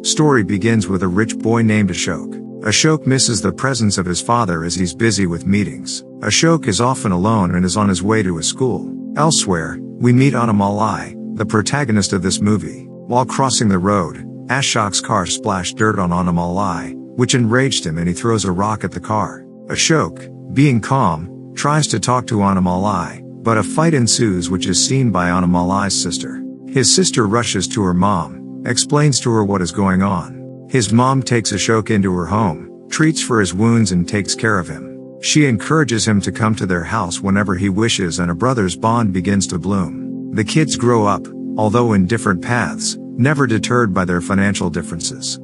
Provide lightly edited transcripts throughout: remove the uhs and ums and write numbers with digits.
Story begins with a rich boy named Ashok. Ashok misses the presence of his father as he's busy with meetings. Ashok is often alone and is on his way to a school. Elsewhere, we meet Annamalai, the protagonist of this movie. While crossing the road, Ashok's car splashed dirt on Annamalai, which enraged him and he throws a rock at the car. Ashok, being calm, tries to talk to Annamalai, but a fight ensues which is seen by Annamalai's sister. His sister rushes to her mom, explains to her what is going on. His mom takes Ashok into her home, treats for his wounds and takes care of him. She encourages him to come to their house whenever he wishes and a brother's bond begins to bloom. The kids grow up, although in different paths, never deterred by their financial differences.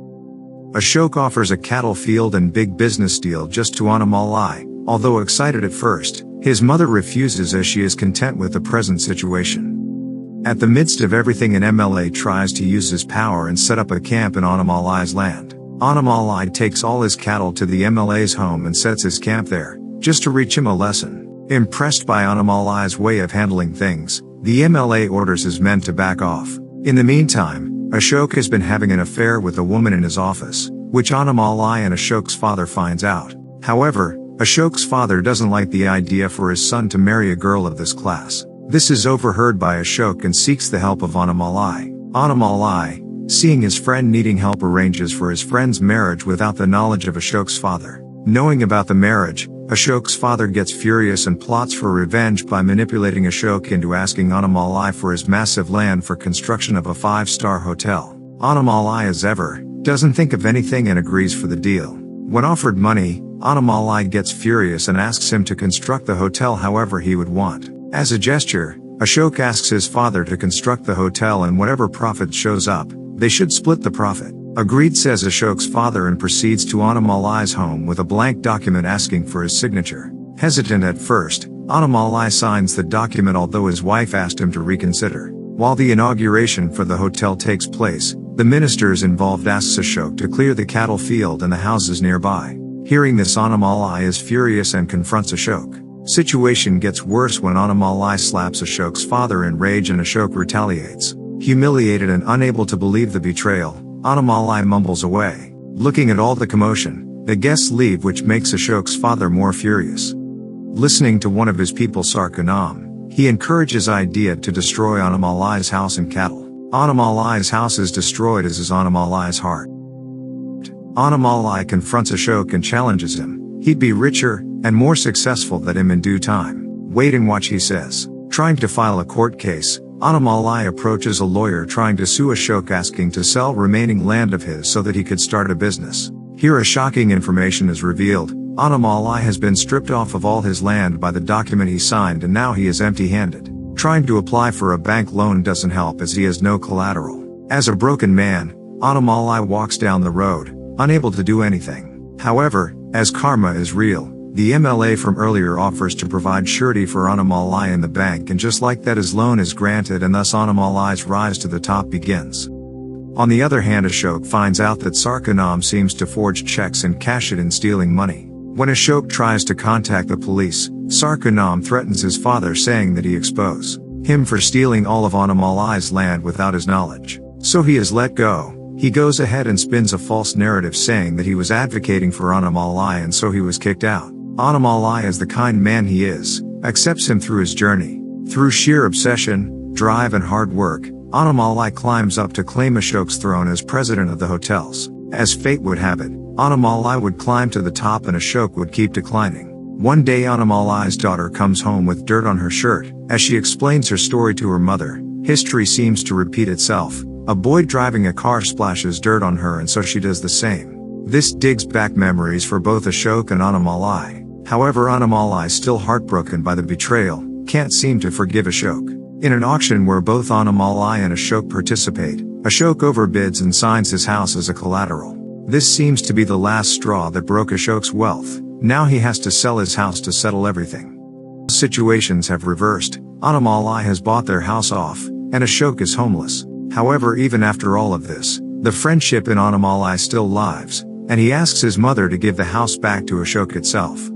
Ashok offers a cattle field and big business deal just to Annamalai. Although excited at first, his mother refuses as she is content with the present situation. At the midst of everything, an MLA tries to use his power and set up a camp in Annamalai's land. Annamalai takes all his cattle to the MLA's home and sets his camp there, just to teach him a lesson. Impressed by Annamalai's way of handling things, the MLA orders his men to back off. In the meantime, Ashok has been having an affair with a woman in his office, which Annamalai and Ashok's father finds out. However, Ashok's father doesn't like the idea for his son to marry a girl of this class. This is overheard by Ashok and seeks the help of Annamalai. Annamalai, seeing his friend needing help, arranges for his friend's marriage without the knowledge of Ashok's father. Knowing about the marriage, Ashok's father gets furious and plots for revenge by manipulating Ashok into asking Annamalai for his massive land for construction of a 5-star hotel. Annamalai, as ever, doesn't think of anything and agrees for the deal. When offered money, Annamalai gets furious and asks him to construct the hotel however he would want. As a gesture, Ashok asks his father to construct the hotel and whatever profit shows up, they should split the profit. Agreed, says Ashok's father, and proceeds to Annamalai's home with a blank document asking for his signature. Hesitant at first, Annamalai signs the document although his wife asked him to reconsider. While the inauguration for the hotel takes place, the ministers involved asks Ashok to clear the cattle field and the houses nearby. Hearing this, Annamalai is furious and confronts Ashok. Situation gets worse when Annamalai slaps Ashok's father in rage and Ashok retaliates. Humiliated and unable to believe the betrayal, Annamalai mumbles away. Looking at all the commotion, the guests leave, which makes Ashok's father more furious. Listening to one of his people, Sarkanam, he encourages idea to destroy Annamalai's house and cattle. Annamalai's house is destroyed, as is Annamalai's heart. Annamalai confronts Ashok and challenges him. He'd be richer and more successful than him in due time. Wait and watch, he says. Trying to file a court case, Annamalai approaches a lawyer trying to sue Ashok, asking to sell remaining land of his so that he could start a business. Here a shocking information is revealed. Annamalai has been stripped off of all his land by the document he signed, and now he is empty-handed. Trying to apply for a bank loan doesn't help as he has no collateral. As a broken man, Annamalai walks down the road, unable to do anything. However, as karma is real, the MLA from earlier offers to provide surety for Annamalai in the bank, and just like that his loan is granted and thus Annamalai's rise to the top begins. On the other hand, Ashok finds out that Sarkanam seems to forge checks and cash it in, stealing money. When Ashok tries to contact the police, Sarkanam threatens his father, saying that he expose him for stealing all of Annamalai's land without his knowledge. So he is let go. He goes ahead and spins a false narrative saying that he was advocating for Annamalai and so he was kicked out. Annamalai, as the kind man he is, accepts him through his journey. Through sheer obsession, drive and hard work, Annamalai climbs up to claim Ashok's throne as president of the hotels. As fate would have it, Annamalai would climb to the top and Ashok would keep declining. One day Annamalai's daughter comes home with dirt on her shirt. As she explains her story to her mother, history seems to repeat itself. A boy driving a car splashes dirt on her and so she does the same. This digs back memories for both Ashok and Annamalai. However, Annamalai, still heartbroken by the betrayal, can't seem to forgive Ashok. In an auction where both Annamalai and Ashok participate, Ashok overbids and signs his house as a collateral. This seems to be the last straw that broke Ashok's wealth. Now he has to sell his house to settle everything. Situations have reversed. Annamalai has bought their house off, and Ashok is homeless. However, even after all of this, the friendship in Annamalai still lives, and he asks his mother to give the house back to Ashok itself.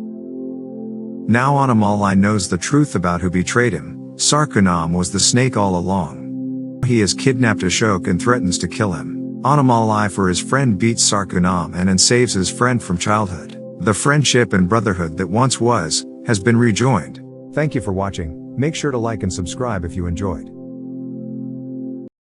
Now Annamalai knows the truth about who betrayed him. Sarkanam was the snake all along. He has kidnapped Ashok and threatens to kill him. Anamalai for his friend beats Sarkunam and saves his friend from childhood. The friendship and brotherhood that once was, has been rejoined. Thank you for watching. Make sure to like and subscribe if you enjoyed.